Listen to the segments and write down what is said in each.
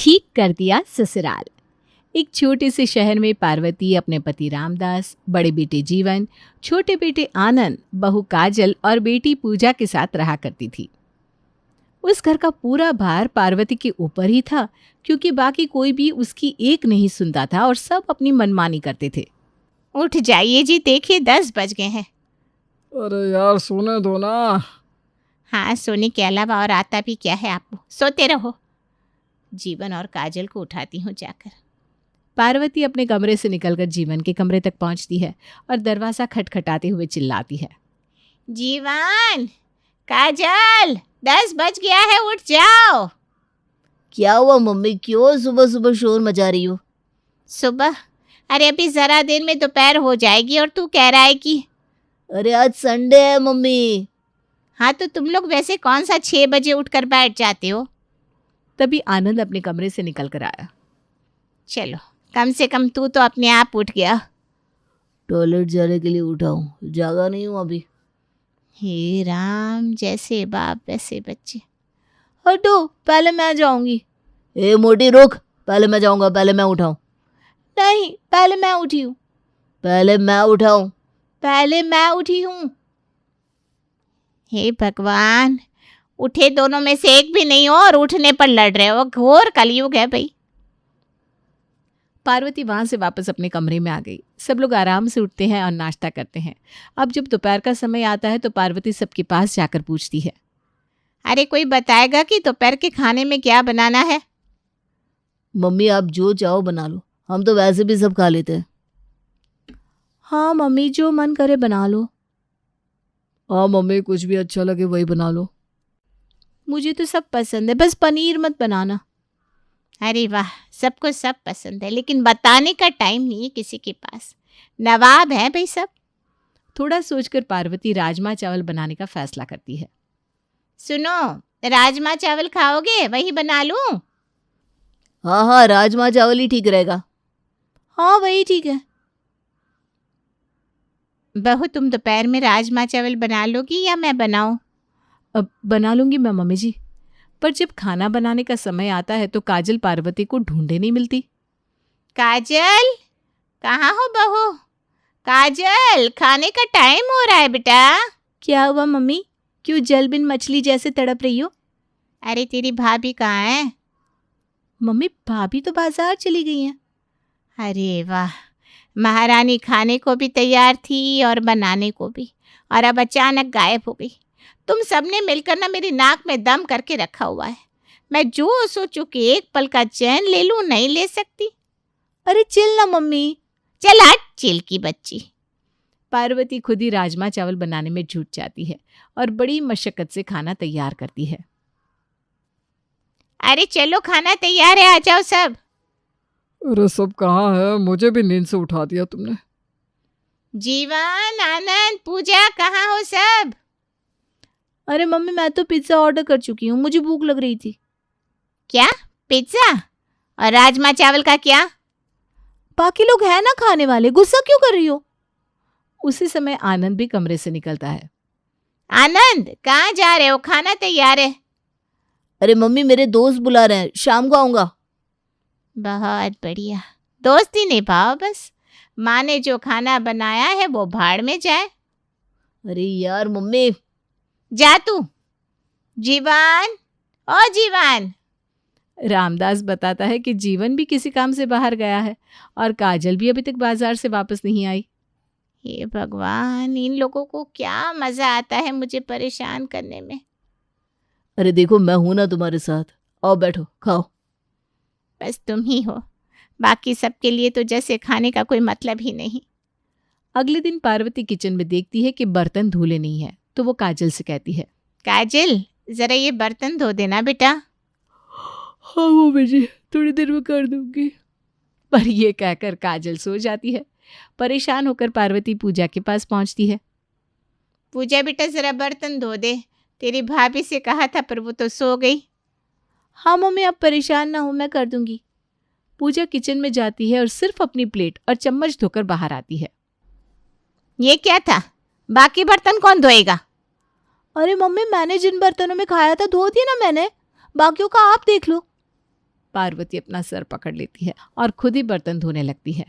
ठीक कर दिया ससुराल। एक छोटे से शहर में पार्वती अपने पति रामदास, बड़े बेटे जीवन, छोटे बेटे आनंद, बहू काजल और बेटी पूजा के साथ रहा करती थी। उस घर का पूरा भार पार्वती के ऊपर ही था, क्योंकि बाकी कोई भी उसकी एक नहीं सुनता था और सब अपनी मनमानी करते थे। उठ जाइए जी, देखिए 10 बज गए हैं। अरे यार सोने दो ना। हाँ, सोने के अलावा और आता भी क्या है आपको, सोते रहो। जीवन और काजल को उठाती हूँ जाकर। पार्वती अपने कमरे से निकलकर जीवन के कमरे तक पहुंचती है और दरवाज़ा खटखटाते हुए चिल्लाती है, जीवन, काजल, 10 बज गया है, उठ जाओ। क्या हुआ मम्मी, क्यों सुबह सुबह शोर मचा रही हो? सुबह? अरे अभी जरा देर में दोपहर हो जाएगी और तू कह रहा है कि अरे आज संडे है मम्मी। हाँ, तो तुम लोग वैसे कौन सा 6 बजे उठकर बैठ जाते हो? तभी आनंद अपने कमरे से निकल कर आया। चलो, कम से कम तू तो अपने आप उठ गया। टॉयलेट जाने के लिए उठा हूँ, जागा नहीं हूँ अभी। हे राम, जैसे बाप वैसे बच्चे। हटो, पहले मैं जाऊंगी। ए मोटी रुक, पहले मैं जाऊंगा, पहले मैं उठाऊं। नहीं, पहले मैं उठी हूँ। पहले मैं उठाऊं। पहले मैं उठी हूँ। हे भगवान, उठे दोनों में से एक भी नहीं हो और उठने पर लड़ रहे हो। घोर कलयुग है भाई। पार्वती वहां से वापस अपने कमरे में आ गई। सब लोग आराम से उठते हैं और नाश्ता करते हैं। अब जब दोपहर का समय आता है तो पार्वती सबके पास जाकर पूछती है, अरे कोई बताएगा कि दोपहर के खाने में क्या बनाना है? मम्मी आप जो चाहो बना लो, हम तो वैसे भी सब खा लेते हैं। हाँ मम्मी, जो मन करे बना लो। हाँ मम्मी, कुछ भी अच्छा लगे वही बना लो। मुझे तो सब पसंद है, बस पनीर मत बनाना। अरे वाह, सबको सब पसंद है, लेकिन बताने का टाइम नहीं है किसी के पास। नवाब है भाई सब। थोड़ा सोचकर पार्वती राजमा चावल बनाने का फैसला करती है। सुनो, राजमा चावल खाओगे? वही बना लूं? हाँ हाँ, राजमा चावल ही ठीक रहेगा। हाँ वही ठीक है। बहू, तुम दोपहर में राजमा चावल बना लोगी या मैं बनाऊं? अब बना लूंगी मैं मम्मी जी। पर जब खाना बनाने का समय आता है तो काजल पार्वती को ढूंढे नहीं मिलती। काजल, कहाँ हो बहू? काजल, खाने का टाइम हो रहा है बेटा। क्या हुआ मम्मी, क्यों जल बिन मछली जैसे तड़प रही हो? अरे तेरी भाभी कहाँ है? मम्मी, भाभी तो बाजार चली गई हैं। अरे वाह, महारानी खाने को भी तैयार थी और बनाने को भी, और अब अचानक गायब हो गई। तुम सबने मिलकर ना मेरी नाक में दम करके रखा हुआ है। मैं जो सोचूं कि एक पल का चैन ले लूं, नहीं ले सकती। अरे चिल ना मम्मी। चल हट, चिल की बच्ची। पार्वती खुद ही राजमा चावल बनाने में जुट जाती है और बड़ी मशक्कत से खाना तैयार करती है। अरे चलो, खाना तैयार है, आ जाओ सब। अरे सब कहाँ है, मुझे भी नींद से उठा दिया तुमने। जीवन, आनंद, पूजा, कहाँ हो सब? अरे मम्मी, मैं तो पिज्ज़ा ऑर्डर कर चुकी हूँ, मुझे भूख लग रही थी। क्या? पिज्ज़ा? और राजमा चावल का क्या? बाकी लोग हैं ना खाने वाले, गुस्सा क्यों कर रही हो? उसी समय आनंद भी कमरे से निकलता है। आनंद, कहाँ जा रहे हो? खाना तैयार है। अरे मम्मी, मेरे दोस्त बुला रहे हैं, शाम को आऊंगा। बहुत बढ़िया, दोस्ती निभाओ बस। माँ ने जो खाना बनाया है वो भाड़ में जाए। अरे यार मम्मी। जा तू। जीवन, ओ जीवन। रामदास बताता है कि जीवन भी किसी काम से बाहर गया है और काजल भी अभी तक बाजार से वापस नहीं आई। हे भगवान, इन लोगों को क्या मजा आता है मुझे परेशान करने में। अरे देखो, मैं हूं ना तुम्हारे साथ, आओ बैठो खाओ। बस तुम ही हो, बाकी सबके लिए तो जैसे खाने का कोई मतलब ही नहीं। अगले दिन पार्वती किचन में देखती है कि बर्तन धुले नहीं है, तो वो काजल से कहती है, काजल, जरा ये बर्तन धो देना बेटा। हाँ मम्मी जी, थोड़ी देर में कर दूंगी। पर ये कहकर काजल सो जाती है। परेशान होकर पार्वती पूजा के पास पहुंचती है। पूजा बेटा, जरा बर्तन धो दे। तेरी भाभी से कहा था पर वो तो सो गई। हाँ मम्मी, आप परेशान ना हो, मैं कर दूंगी। पूजा किचन में जाती है और सिर्फ अपनी प्लेट और चम्मच धोकर बाहर आती है। ये क्या था? बाकी बर्तन कौन धोएगा? अरे मम्मी, मैंने जिन बर्तनों में खाया था धो दिया ना मैंने, बाकियों का आप देख लो। पार्वती अपना सर पकड़ लेती है और खुद ही बर्तन धोने लगती है।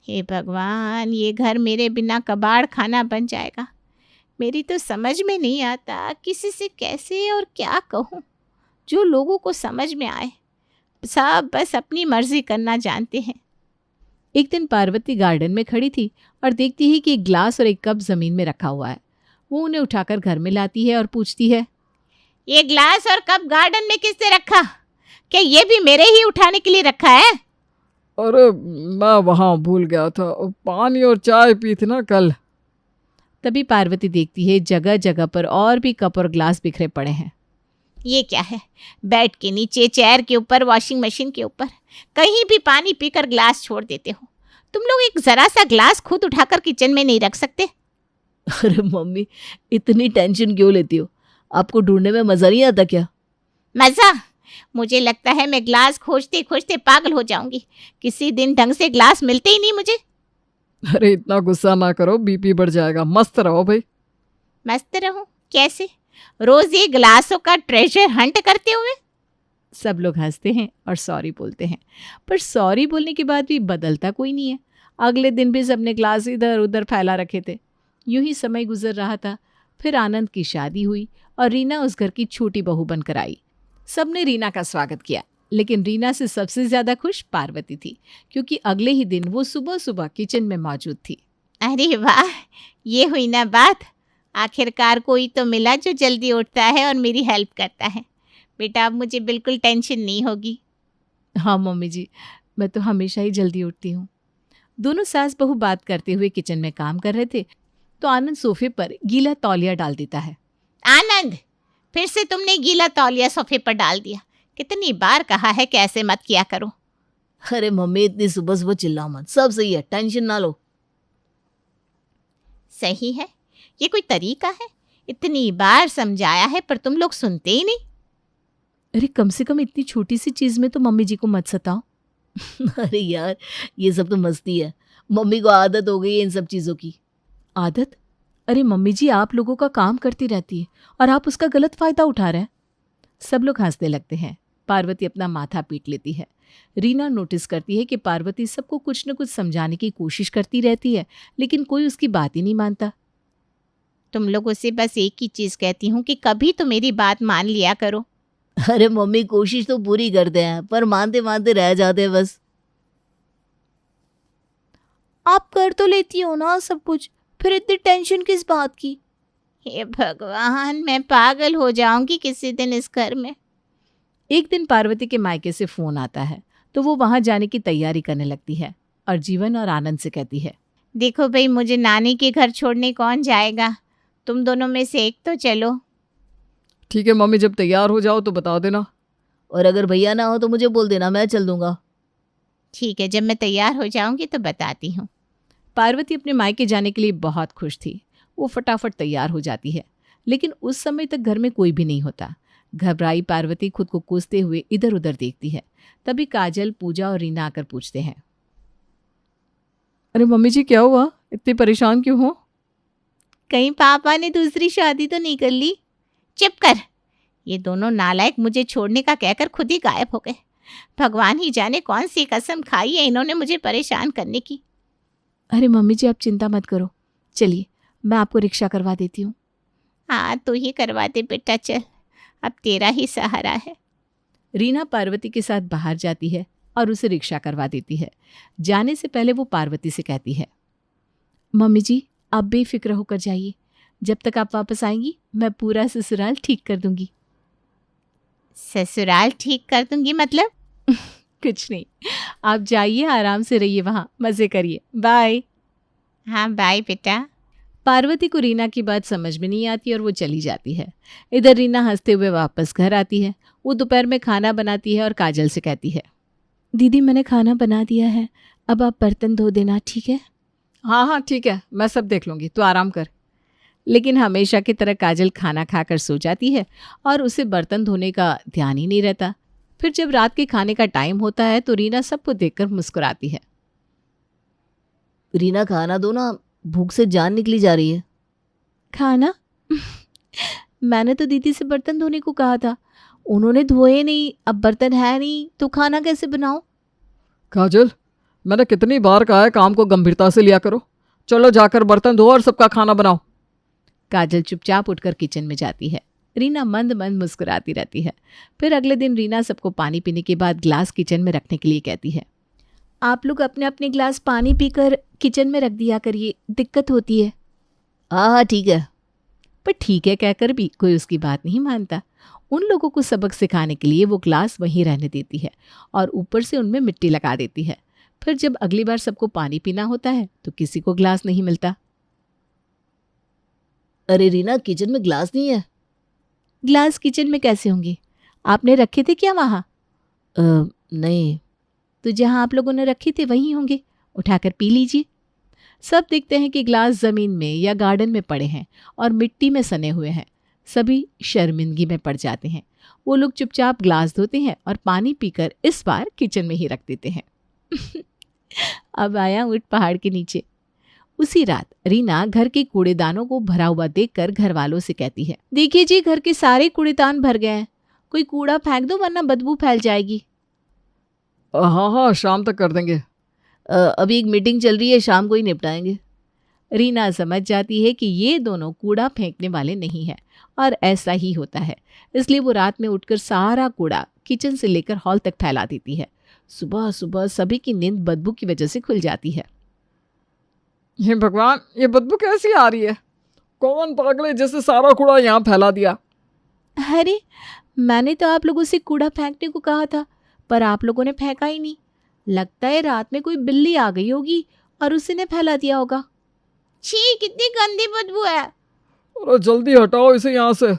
हे भगवान, ये घर मेरे बिना कबाड़ खाना बन जाएगा। मेरी तो समझ में नहीं आता किसी से कैसे और क्या कहूँ। जो लोगों को समझ में आए, सब बस अपनी मर्जी करना जानते हैं। एक दिन पार्वती गार्डन में खड़ी थी और देखती है कि एक ग्लास और एक कप जमीन में रखा हुआ है। वो उन्हें उठाकर घर में लाती है और पूछती है, ये ग्लास और कप गार्डन में किसने रखा? क्या ये भी मेरे ही उठाने के लिए रखा है? अरे मैं वहाँ भूल गया था, पानी और चाय पी थी ना कल। तभी पार्वती देखती है जगह जगह पर और भी कप और ग्लास बिखरे पड़े हैं। ये क्या है? बेड के नीचे, चेयर के ऊपर, वॉशिंग मशीन के ऊपर, कहीं भी पानी पीकर ग्लास छोड़ देते हो। तुम लोग एक जरा सा ग्लास खुद उठाकर किचन में नहीं रख सकते? अरे मम्मी, इतनी टेंशन क्यों लेती हो? आपको ढूंढने में मज़ा नहीं आता क्या? मज़ा? मुझे लगता है मैं ग्लास खोजते खोजते पागल हो जाऊंगी। किसी दिन ढंग से ग्लास मिलते ही नहीं मुझे। अरे इतना गुस्सा ना करो, बीपी बढ़ जाएगा। मस्त रहो भाई। मस्त रहूं? कैसे? रोज ये ग्लासों का ट्रेजर हंट करते हुए? सब लोग हंसते हैं और सॉरी बोलते हैं, पर सॉरी बोलने के बाद भी बदलता कोई नहीं है। अगले दिन भी सबने ग्लास इधर उधर फैला रखे थे। यूं ही समय गुजर रहा था। फिर आनंद की शादी हुई और रीना उस घर की छोटी बहू बनकर आई। सबने रीना का स्वागत किया, लेकिन रीना से सबसे ज़्यादा खुश पार्वती थी, क्योंकि अगले ही दिन वो सुबह सुबह किचन में मौजूद थी। अरे वाह, ये हुई ना बात। आखिरकार कोई तो मिला जो जल्दी उठता है और मेरी हेल्प करता है। बेटा, अब मुझे बिल्कुल टेंशन नहीं होगी। हाँ मम्मी जी, मैं तो हमेशा ही जल्दी उठती हूँ। दोनों सास बहू बात करते हुए किचन में काम कर रहे थे तो आनंद सोफे पर गीला तौलिया डाल देता है। आनंद, फिर से तुमने गीला तौलिया सोफे पर डाल दिया। कितनी बार कहा है कि ऐसे मत किया करो। अरे मम्मी, इतनी सुबह सुबह चिल्लाओ मत, सब सही है, टेंशन ना लो। सही है? ये कोई तरीका है? इतनी बार समझाया है पर तुम लोग सुनते ही नहीं। अरे कम से कम इतनी छोटी सी चीज़ में तो मम्मी जी को मत सताओ। अरे यार, ये सब तो मस्ती है। मम्मी को आदत हो गई है इन सब चीज़ों की। आदत? अरे मम्मी जी, आप लोगों का काम करती रहती है और आप उसका गलत फायदा उठा रहे हैं। सब लोग हंसने लगते हैं। पार्वती अपना माथा पीट लेती है। रीना नोटिस करती है कि पार्वती सबको कुछ न कुछ समझाने की कोशिश करती रहती है, लेकिन कोई उसकी बात ही नहीं मानता। तुम लोगों से बस एक ही चीज़ कहती हूँ कि कभी तो मेरी बात मान लिया करो। अरे मम्मी, कोशिश तो पूरी करते हैं पर मानते मानते रह जाते हैं बस। आप कर तो लेती हो ना सब कुछ, फिर इतनी टेंशन किस बात की? हे भगवान, मैं पागल हो जाऊंगी किसी दिन इस घर में। एक दिन पार्वती के मायके से फोन आता है तो वो वहां जाने की तैयारी करने लगती है और जीवन और आनंद से कहती है, देखो भाई, मुझे नानी के घर छोड़ने कौन जाएगा? तुम दोनों में से एक तो चलो। ठीक है मम्मी, जब तैयार हो जाओ तो बता देना। और अगर भैया ना हो तो मुझे बोल देना, मैं चल दूंगा। ठीक है, जब मैं तैयार हो जाऊंगी तो बताती हूँ। पार्वती अपने मायके जाने के लिए बहुत खुश थी। वो फटाफट तैयार हो जाती है, लेकिन उस समय तक घर में कोई भी नहीं होता। घबराई पार्वती खुद को कोसते हुए इधर उधर देखती है। तभी काजल, पूजा और रीना आकर पूछते हैं, अरे मम्मी जी, क्या हुआ? इतनी परेशान क्यों हो? कहीं पापा ने दूसरी शादी तो नहीं कर ली? चुप कर। ये दोनों नालायक मुझे छोड़ने का कहकर खुद ही गायब हो गए। भगवान ही जाने कौन सी कसम खाई है इन्होंने मुझे परेशान करने की। अरे मम्मी जी, आप चिंता मत करो, चलिए मैं आपको रिक्शा करवा देती हूँ। हाँ, तू ही करवा दे बेटा, चल, अब तेरा ही सहारा है। रीना पार्वती के साथ बाहर जाती है और उसे रिक्शा करवा देती है। जाने से पहले वो पार्वती से कहती है, मम्मी जी आप बेफिक्र होकर जाइए, जब तक आप वापस आएंगी मैं पूरा ससुराल ठीक कर दूंगी। ससुराल ठीक कर दूंगी मतलब? कुछ नहीं, आप जाइए, आराम से रहिए, वहाँ मज़े करिए, बाय। हाँ, बाय बेटा। पार्वती को रीना की बात समझ में नहीं आती और वो चली जाती है। इधर रीना हंसते हुए वापस घर आती है। वो दोपहर में खाना बनाती है और काजल से कहती है, दीदी मैंने खाना बना दिया है, अब आप बर्तन धो देना, ठीक है? हाँ हाँ ठीक है, मैं सब देख लूँगी, तू आराम कर। लेकिन हमेशा की तरह काजल खाना खाकर सो जाती है और उसे बर्तन धोने का ध्यान ही नहीं रहता। फिर जब रात के खाने का टाइम होता है तो रीना सबको देखकर मुस्कुराती है। रीना, खाना दो ना, भूख से जान निकली जा रही है। खाना? मैंने तो दीदी से बर्तन धोने को कहा था, उन्होंने धोए नहीं, अब बर्तन है नहीं, तो खाना कैसे बनाऊं? काजल, मैंने कितनी बार कहा है काम को गंभीरता से लिया करो। चलो जाकर बर्तन धो और सबका खाना बनाओ। काजल चुपचाप उठकर किचन में जाती है। रीना मंद मंद मुस्कुराती रहती है। फिर अगले दिन रीना सबको पानी पीने के बाद ग्लास किचन में रखने के लिए कहती है। आप लोग अपने अपने ग्लास पानी पीकर किचन में रख दिया करिए, दिक्कत होती है। हाँ ठीक है। पर ठीक है कहकर भी कोई उसकी बात नहीं मानता। उन लोगों को सबक सिखाने के लिए वो ग्लास वहीं रहने देती है और ऊपर से उनमें मिट्टी लगा देती है। फिर जब अगली बार सबको पानी पीना होता है तो किसी को ग्लास नहीं मिलता। अरे रीना, किचन में ग्लास नहीं है। ग्लास किचन में कैसे होंगे? आपने रखे थे क्या वहाँ? नहीं। तो जहाँ आप लोगों ने रखे थे वहीं होंगे, उठाकर पी लीजिए। सब देखते हैं कि ग्लास जमीन में या गार्डन में पड़े हैं और मिट्टी में सने हुए हैं। सभी शर्मिंदगी में पड़ जाते हैं। वो लोग चुपचाप ग्लास धोते हैं और पानी पीकर इस बार किचन में ही रख देते हैं। अब आया ऊँट पहाड़ के नीचे। उसी रात रीना घर के कूड़ेदानों को भरा हुआ देखकर घर वालों से कहती है, देखिए जी, घर के सारे कूड़ेदान भर गए हैं, कोई कूड़ा फेंक दो वरना बदबू फैल जाएगी। हाँ हाँ, शाम तक कर देंगे। अभी एक मीटिंग चल रही है, शाम को ही निपटाएंगे। रीना समझ जाती है कि ये दोनों कूड़ा फेंकने वाले नहीं हैं और ऐसा ही होता है। इसलिए वो रात में उठकर सारा कूड़ा किचन से लेकर हॉल तक फैला देती है। सुबह सुबह सभी की नींद बदबू की वजह से खुल जाती है। हे भगवान, ये बदबू कैसी आ रही है? कौन पागल है जैसे सारा कूड़ा यहाँ फैला दिया? अरे, मैंने तो आप लोगों से कूड़ा फेंकने को कहा था, पर आप लोगों ने फेंका ही नहीं। लगता है रात में कोई बिल्ली आ गई होगी और उसी ने फैला दिया होगा। छी, कितनी गंदी बदबू है। अरे जल्दी हटाओ इसे यहाँ से।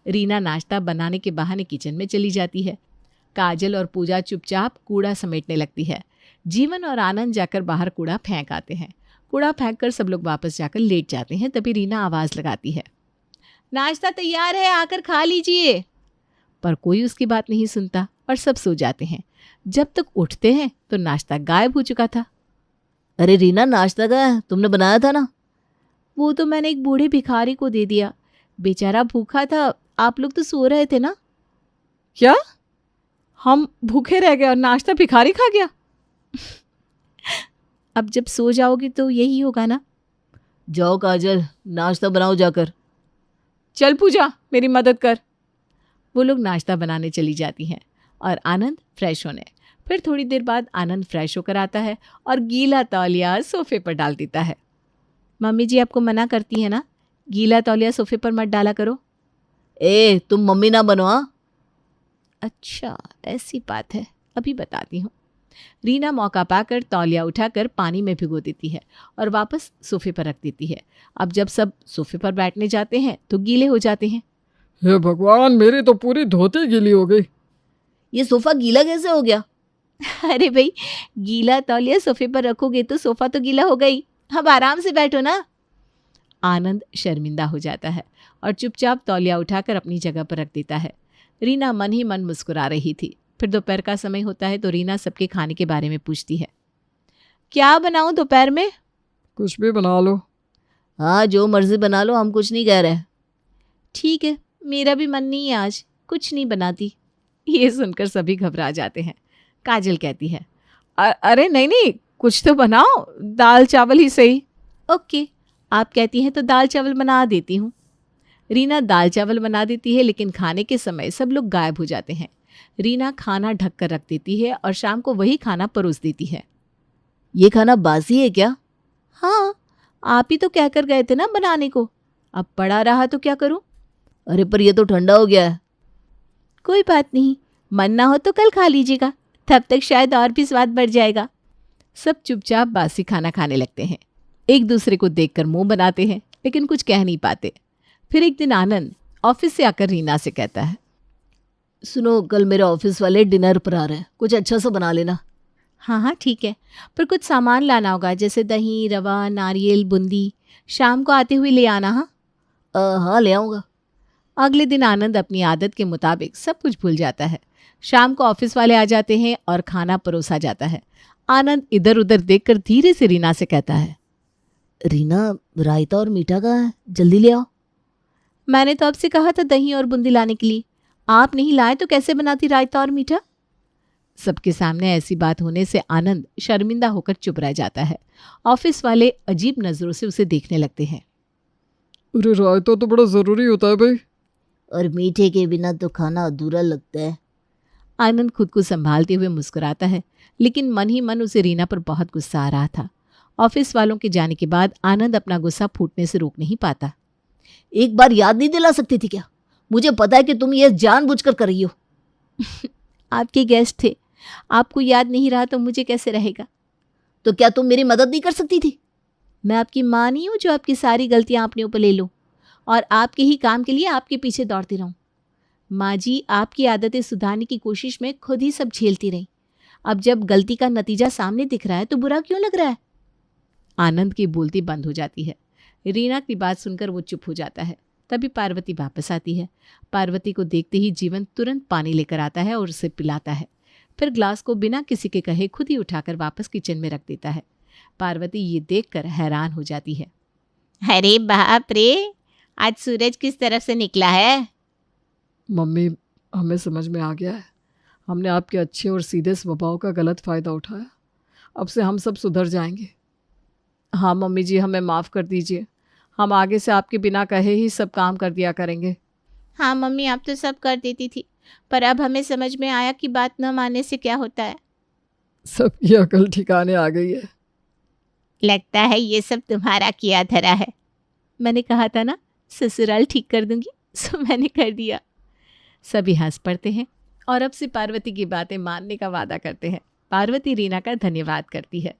रीना नाश्ता बनाने के बहाने किचन में चली जाती है। काजल और पूजा चुपचाप कूड़ा समेटने लगती है। जीवन और आनंद जाकर बाहर कूड़ा फेंक आते हैं। कूड़ा फेंक कर सब लोग वापस जाकर लेट जाते हैं। तभी रीना आवाज़ लगाती है, नाश्ता तैयार है, आकर खा लीजिए। पर कोई उसकी बात नहीं सुनता और सब सो जाते हैं। जब तक उठते हैं तो नाश्ता गायब हो चुका था। अरे रीना, नाश्ता का है, तुमने बनाया था ना? वो तो मैंने एक बूढ़े भिखारी को दे दिया, बेचारा भूखा था। आप लोग तो सो रहे थे ना। क्या? हम भूखे रह गए और नाश्ता भिखारी खा गया? अब जब सो जाओगी तो यही होगा ना। जाओ काजल, नाश्ता बनाओ जाकर। चल पूजा, मेरी मदद कर। वो लोग नाश्ता बनाने चली जाती हैं और आनंद फ्रेश होने। फिर थोड़ी देर बाद आनंद फ्रेश होकर आता है और गीला तौलिया सोफे पर डाल देता है। मम्मी जी आपको मना करती है ना, गीला तौलिया सोफे पर मत डाला करो। तुम मम्मी ना बनो। हाँ, अच्छा ऐसी बात है, अभी बताती हूँ। रीना मौका पाकर तौलिया उठाकर पानी में भिगो देती है और वापस सोफे पर रख देती है। अब जब सब सोफे पर बैठने जाते हैं तो गीले हो जाते हैं। हे भगवान, मेरी तो पूरी धोती गीली हो गई। ये सोफा गीला कैसे हो गया? अरे भाई, गीला तौलिया सोफे पर रखोगे तो सोफा तो गीला हो गई। अब आराम से बैठो ना। आनंद शर्मिंदा हो जाता है और चुपचाप तौलिया उठाकर अपनी जगह पर रख देता है। रीना मन ही मन मुस्कुरा रही थी। फिर दोपहर का समय होता है तो रीना सबके खाने के बारे में पूछती है, क्या बनाऊं दोपहर में? कुछ भी बना लो। हाँ, जो मर्जी बना लो, हम कुछ नहीं कह रहे। ठीक है, मेरा भी मन नहीं है, आज कुछ नहीं बनाती। ये सुनकर सभी घबरा जाते हैं। काजल कहती है, अरे नहीं नहीं, कुछ तो बनाओ, दाल चावल ही सही। ओके, आप कहती हैं तो दाल चावल बना देती हूँ। रीना दाल चावल बना देती है, लेकिन खाने के समय सब लोग गायब हो जाते हैं। रीना खाना ढक कर रख देती है और शाम को वही खाना परोस देती है। ये खाना बासी है क्या? हाँ, आप ही तो कहकर गए थे ना बनाने को, अब पड़ा रहा तो क्या करूं? अरे पर ये तो ठंडा हो गया है। कोई बात नहीं, मन ना हो तो कल खा लीजिएगा, तब तक शायद और भी स्वाद बढ़ जाएगा। सब चुपचाप बासी खाना खाने लगते हैं। एक दूसरे को देखकर मुंह बनाते हैं, लेकिन कुछ कह नहीं पाते। फिर एक दिन आनंद ऑफिस से आकर रीना से कहता है, सुनो, कल मेरे ऑफिस वाले डिनर पर आ रहे हैं, कुछ अच्छा सा बना लेना। हाँ हाँ ठीक है, पर कुछ सामान लाना होगा, जैसे दही, रवा, नारियल, बूंदी। शाम को आते हुए ले आना। हाँ हाँ, ले आऊँगा। अगले दिन आनंद अपनी आदत के मुताबिक सब कुछ भूल जाता है। शाम को ऑफिस वाले आ जाते हैं और खाना परोसा जाता है। आनंद इधर उधर देखकर धीरे से रीना से कहता है, रीना, रायता और मीठा कहाँ है? जल्दी ले आओ। मैंने तो आपसे कहा था दही और बूंदी लाने के लिए, आप नहीं लाए तो कैसे बनाती रायता और मीठा? सबके सामने ऐसी बात होने से आनंद शर्मिंदा होकर चुप रह जाता है। ऑफिस वाले अजीब नजरों से उसे देखने लगते हैं। अरे रायता तो बड़ा ज़रूरी होता है भाई। और मीठे के बिना तो खाना अधूरा लगता है। आनंद खुद को संभालते हुए मुस्कुराता है, लेकिन मन ही मन उसे रीना पर बहुत गुस्सा आ रहा था। ऑफिस वालों के जाने के बाद आनंद अपना गुस्सा फूटने से रोक नहीं पाता। एक बार याद नहीं दिला सकती थी क्या? मुझे पता है कि तुम ये जानबूझकर कर रही हो। आपके गेस्ट थे, आपको याद नहीं रहा तो मुझे कैसे रहेगा? तो क्या तुम मेरी मदद नहीं कर सकती थी? मैं आपकी माँ नहीं हूँ जो आपकी सारी गलतियाँ अपने ऊपर ले लो और आपके ही काम के लिए आपके पीछे दौड़ती रहूं। माँ जी आपकी आदतें सुधारने की कोशिश में खुद ही सब झेलती रही। अब जब गलती का नतीजा सामने दिख रहा है तो बुरा क्यों लग रहा है? आनंद की बोलती बंद हो जाती है। रीना की बात सुनकर वो चुप हो जाता है। तभी पार्वती वापस आती है। पार्वती को देखते ही जीवन तुरंत पानी लेकर आता है और उसे पिलाता है। फिर ग्लास को बिना किसी के कहे खुद ही उठाकर वापस किचन में रख देता है। पार्वती ये देखकर हैरान हो जाती है। अरे बाप रे, आज सूरज किस तरफ से निकला है? मम्मी, हमें समझ में आ गया है। हमने आपके अच्छे और सीधे स्वभाव का गलत फ़ायदा उठाया। अब से हम सब सुधर जाएंगे। हाँ मम्मी जी, हमें माफ़ कर दीजिए। हम आगे से आपके बिना कहे ही सब काम कर दिया करेंगे। हाँ मम्मी, आप तो सब कर देती थी, पर अब हमें समझ में आया कि बात न मानने से क्या होता है। सबकी अकल ठिकाने आ गई है। लगता है ये सब तुम्हारा किया धरा है। मैंने कहा था ना ससुराल ठीक कर दूंगी, सो मैंने कर दिया। सभी हंस पड़ते हैं और अब से पार्वती की बातें मानने का वादा करते हैं। पार्वती रीना का धन्यवाद करती है।